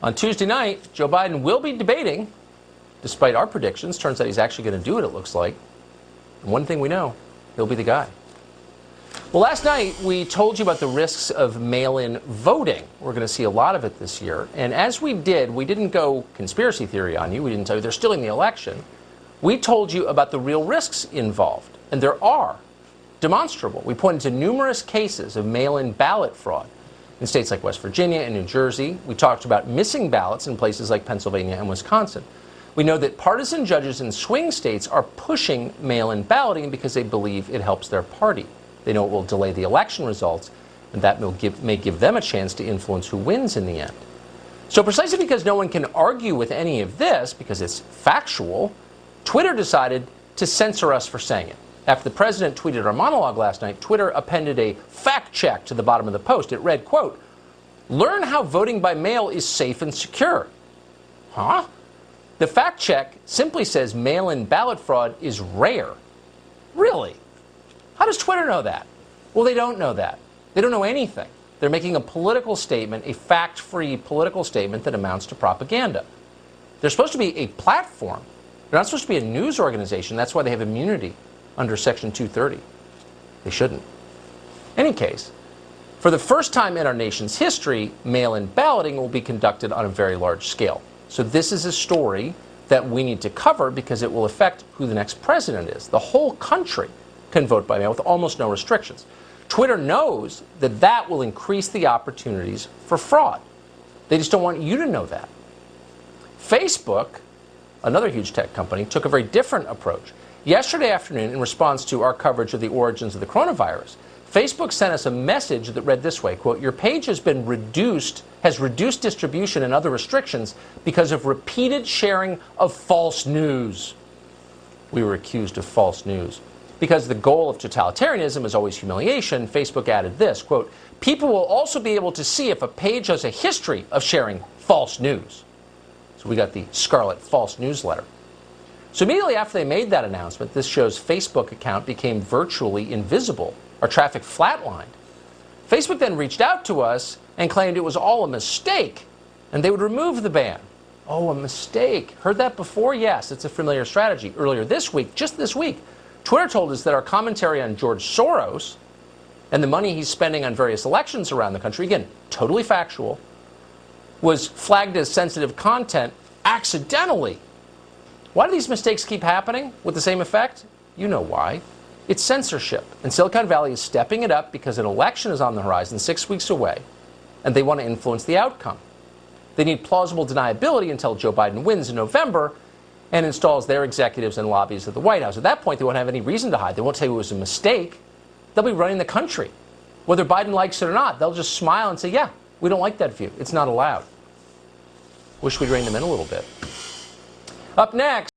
On Tuesday night, Joe Biden will be debating, despite our predictions. Turns out he's actually going to do it looks like. And one thing we know, he'll be the guy. Well, last night we told you about the risks of mail-in voting. We're going to see a lot of it this year. And as we did, we didn't go conspiracy theory on you. We didn't tell you they're stealing the election. We told you about the real risks involved. And there are demonstrable. We pointed to numerous cases of mail-in ballot fraud in states like West Virginia and New Jersey. We talked about missing ballots in places like Pennsylvania and Wisconsin. We know that partisan judges in swing states are pushing mail-in balloting because they believe it helps their party. They know it will delay the election results, and that may give them a chance to influence who wins in the end. So precisely because no one can argue with any of this, because it's factual, Twitter decided to censor us for saying it. After the president tweeted our monologue last night, Twitter appended a fact check to the bottom of the post. It read, quote, "Learn how voting by mail is safe and secure." Huh? The fact check simply says mail-in ballot fraud is rare. Really? How does Twitter know that? Well, they don't know that. They don't know anything. They're making a political statement, a fact-free political statement that amounts to propaganda. They're supposed to be a platform. They're not supposed to be a news organization. That's why they have immunity under Section 230. They shouldn't. In any case, for the first time in our nation's history, mail-in balloting will be conducted on a very large scale. So this is a story that we need to cover because it will affect who the next president is. The whole country can vote by mail with almost no restrictions. Twitter knows that that will increase the opportunities for fraud. They just don't want you to know that. Facebook, another huge tech company, took a very different approach. Yesterday afternoon, in response to our coverage of the origins of the coronavirus, Facebook sent us a message that read this way, quote, "Your page has reduced distribution and other restrictions because of repeated sharing of false news." We were accused of false news. Because the goal of totalitarianism is always humiliation, Facebook added this, quote, "People will also be able to see if a page has a history of sharing false news." So we got the Scarlet False Newsletter. So immediately after they made that announcement, this show's Facebook account became virtually invisible. Our traffic flatlined. Facebook then reached out to us and claimed it was all a mistake, and they would remove the ban. Oh, a mistake. Heard that before? Yes, it's a familiar strategy. Earlier this week, just this week, Twitter told us that our commentary on George Soros and the money he's spending on various elections around the country, again, totally factual, was flagged as sensitive content accidentally. Why do these mistakes keep happening with the same effect? You know why. It's censorship. And Silicon Valley is stepping it up because an election is on the horizon 6 weeks away, and they want to influence the outcome. They need plausible deniability until Joe Biden wins in November and installs their executives and lobbyists at the White House. At that point, they won't have any reason to hide. They won't say it was a mistake. They'll be running the country. Whether Biden likes it or not, they'll just smile and say, yeah, we don't like that view. It's not allowed. Wish we'd rein them in a little bit. Up next.